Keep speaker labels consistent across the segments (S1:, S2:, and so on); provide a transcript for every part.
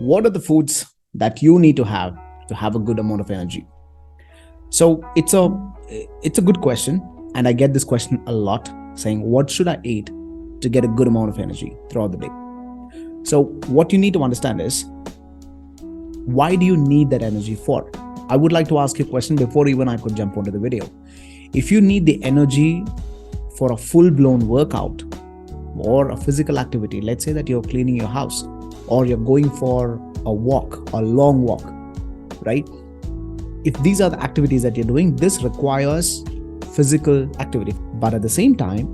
S1: what are the foods that you need to have a good amount of energy? So it's a good question, and I get this question a lot, saying what should I eat to get a good amount of energy throughout the day? So what you need to understand is, why do you need that energy for? I would like to ask you a question before even I could jump onto the video. If you need the energy for a full-blown workout or a physical activity, let's say that you're cleaning your house or you're going for a walk, a long walk, right? If these are the activities that you're doing, this requires physical activity. But at the same time,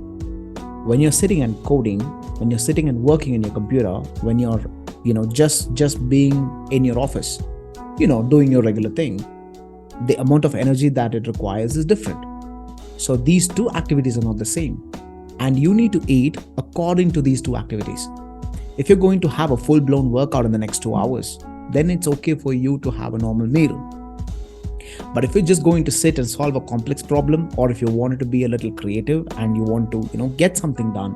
S1: when you're sitting and coding, when you're sitting and working in your computer, when you're, just being in your office, doing your regular thing, the amount of energy that it requires is different. So these two activities are not the same. And you need to eat according to these two activities. If you're going to have a full-blown workout in the next 2 hours, then it's okay for you to have a normal meal. But if you're just going to sit and solve a complex problem, or if you wanted to be a little creative and you want to, get something done,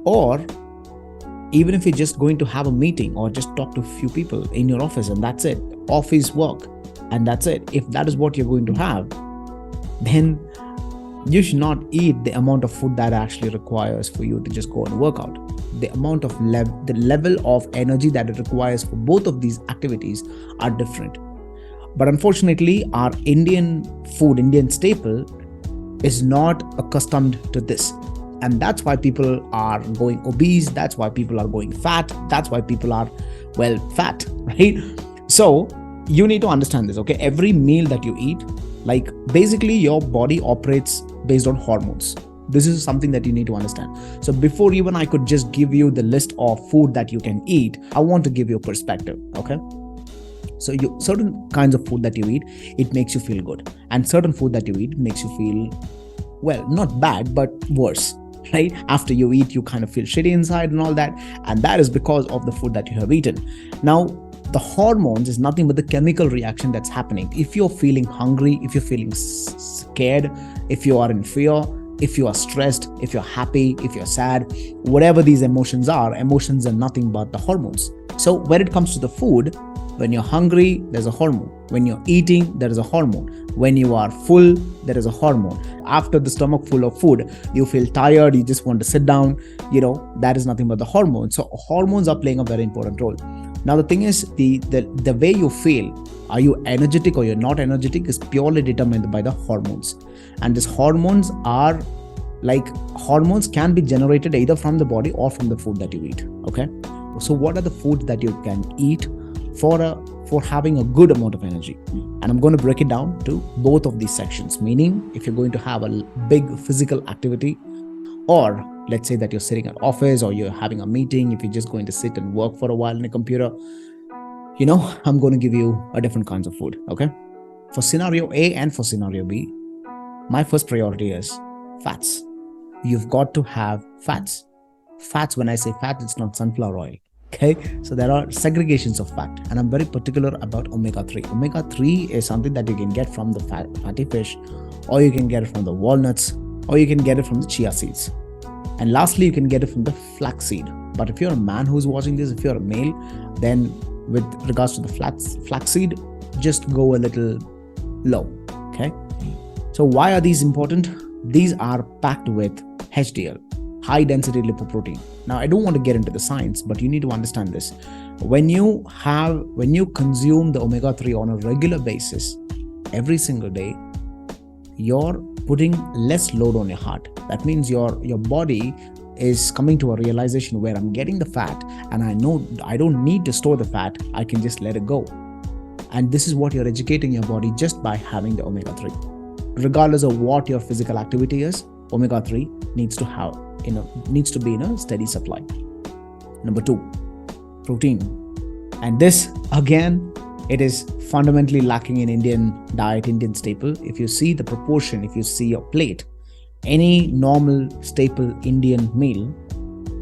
S1: or even if you're just going to have a meeting or just talk to a few people in your office and that's it, office work, and that's it. If that is what you're going to have, then you should not eat the amount of food that actually requires for you to just go and work out. The amount of the level of energy that it requires for both of these activities are different. But unfortunately, our Indian staple is not accustomed to this. And that's why people are going obese. That's why people are going fat. That's why people are, fat, right? So you need to understand this, okay? Every meal that you eat, basically your body operates based on hormones. This is something that you need to understand. So before even I could just give you the list of food that you can eat, I want to give you a perspective, okay? So certain kinds of food that you eat, it makes you feel good. And certain food that you eat makes you feel, not bad, but worse, right? After you eat, you kind of feel shitty inside and all that. And that is because of the food that you have eaten. Now, the hormones is nothing but the chemical reaction that's happening. If you're feeling hungry, if you're feeling scared, if you are in fear, if you are stressed, if you're happy, if you're sad, whatever these emotions are nothing but the hormones. So when it comes to the food, when you're hungry, there's a hormone. When you're eating, there is a hormone. When you are full, there is a hormone. After the stomach full of food, you feel tired, you just want to sit down, that is nothing but the hormone. So hormones are playing a very important role. Now the thing is, the way you feel, are you energetic or you're not energetic, is purely determined by the hormones. And these hormones are hormones can be generated either from the body or from the food that you eat, okay? So what are the foods that you can eat for having a good amount of energy? And I'm going to break it down to both of these sections, meaning if you're going to have a big physical activity, or let's say that you're sitting at office or you're having a meeting, if you're just going to sit and work for a while in a computer, I'm going to give you a different kinds of food, okay? For scenario A and for scenario B, my first priority is fats. You've got to have fats. Fats, when I say fat, it's not sunflower oil. Okay, so there are segregations of fat, and I'm very particular about omega-3. Omega-3 is something that you can get from the fatty fish, or you can get it from the walnuts, or you can get it from the chia seeds. And lastly, you can get it from the flaxseed. But if you're a man who's watching this, if you're a male, then with regards to the flaxseed, just go a little low, okay? So why are these important? These are packed with HDL, high density lipoprotein. Now, I don't want to get into the science, but you need to understand this. When you consume the omega-3 on a regular basis, every single day, you're putting less load on your heart. That means your body is coming to a realization where I'm getting the fat and I know I don't need to store the fat, I can just let it go. And this is what you're educating your body just by having the omega-3. Regardless of what your physical activity is, omega-3 needs to be in a steady supply. Number 2, protein. And this, again, it is fundamentally lacking in Indian diet, Indian staple. If you see the proportion, if you see your plate, any normal staple Indian meal,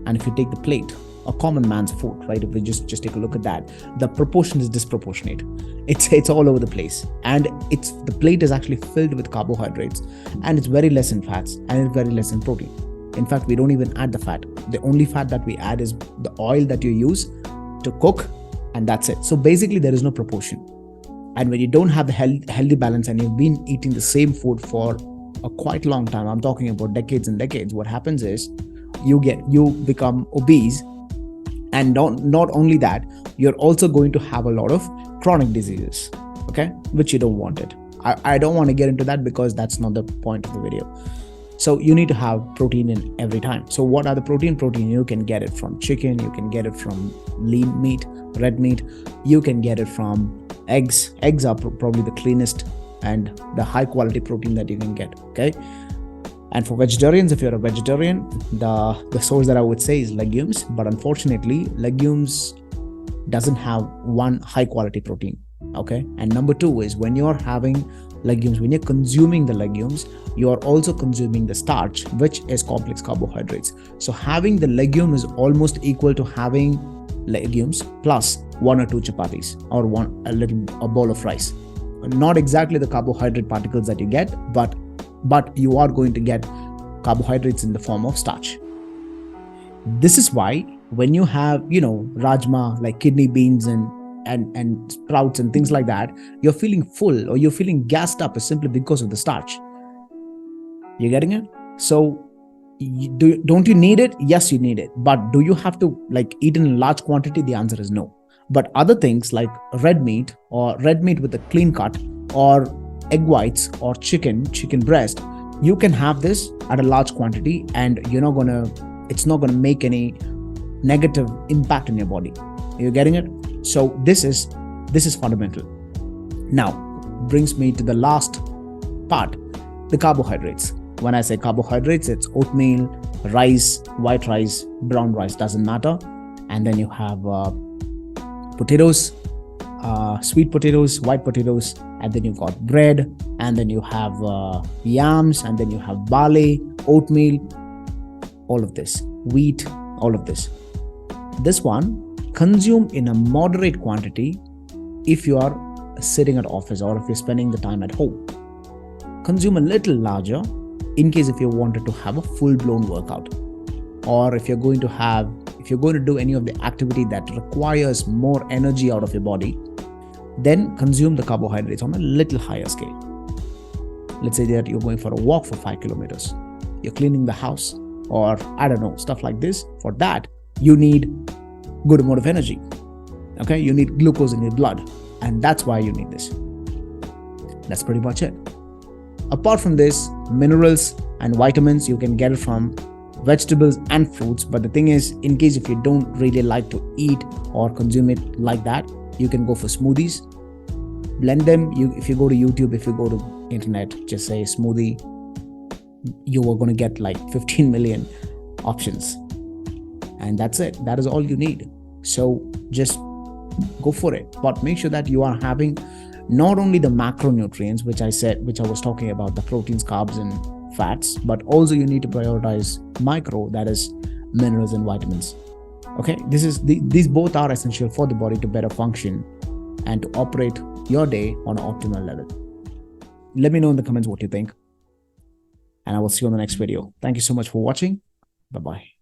S1: and if you take the plate, a common man's food, right? If we just take a look at that, the proportion is disproportionate. It's all over the place, and the plate is actually filled with carbohydrates, and it's very less in fats, and it's very less in protein. In fact, we don't even add the fat. The only fat that we add is the oil that you use to cook and that's it. So basically there is no proportion. And when you don't have the healthy balance and you've been eating the same food for a quite long time, I'm talking about decades and decades, what happens is you become obese. And not only that, you're also going to have a lot of chronic diseases, okay, which you don't want it. I don't want to get into that because that's not the point of the video. So you need to have protein in every time. So what are the protein? You can get it from chicken, you can get it from lean meat, red meat, you can get it from eggs. Eggs are probably the cleanest and the high quality protein that you can get, okay? And for vegetarians, if you're a vegetarian, the source that I would say is legumes. But unfortunately, legumes doesn't have one high quality protein, okay? And number two is when you're having legumes, when you're consuming the legumes, you are also consuming the starch, which is complex carbohydrates. So having the legume is almost equal to having legumes plus one or two chapatis or a bowl of rice. Not exactly the carbohydrate particles that you get, but you are going to get carbohydrates in the form of starch. This is why when you have, rajma, like kidney beans and sprouts and things like that, you're feeling full or you're feeling gassed up is simply because of the starch. You're getting it? So don't you need it? Yes, you need it. But do you have to eat in a large quantity? The answer is no. But other things like red meat with a clean cut, or egg whites, or chicken breast, you can have this at a large quantity and it's not gonna make any negative impact in your body. You're getting it? So this is fundamental. Now brings me to the last part, the carbohydrates. When I say carbohydrates, it's oatmeal, rice, white rice, brown rice, doesn't matter. And then you have potatoes, sweet potatoes, white potatoes, and then you've got bread, and then you have yams, and then you have barley, oatmeal, all of this, wheat, all of this. This one, consume in a moderate quantity if you are sitting at office or if you're spending the time at home. Consume a little larger in case if you wanted to have a full-blown workout, or if you're going to do any of the activity that requires more energy out of your body, then consume the carbohydrates on a little higher scale. Let's say that you're going for a walk for 5 kilometers, you're cleaning the house, or I don't know, stuff like this. For that, you need good amount of energy. Okay, you need glucose in your blood, and that's why you need this. That's pretty much it. Apart from this, minerals and vitamins you can get it from vegetables and fruits. But the thing is, in case if you don't really like to eat or consume it like that, you can go for smoothies. Blend them. If you go to YouTube, if you go to internet, just say smoothie, you are going to get 15 million options, and that's it. That is all you need. So just go for it, but make sure that you are having not only the macronutrients, which I was talking about, the proteins, carbs and fats, but also you need to prioritize micro, that is minerals and vitamins. Okay, these both are essential for the body to better function and to operate your day on an optimal level. Let me know in the comments what you think, and I will see you on the next video. Thank you so much for watching. Bye-bye.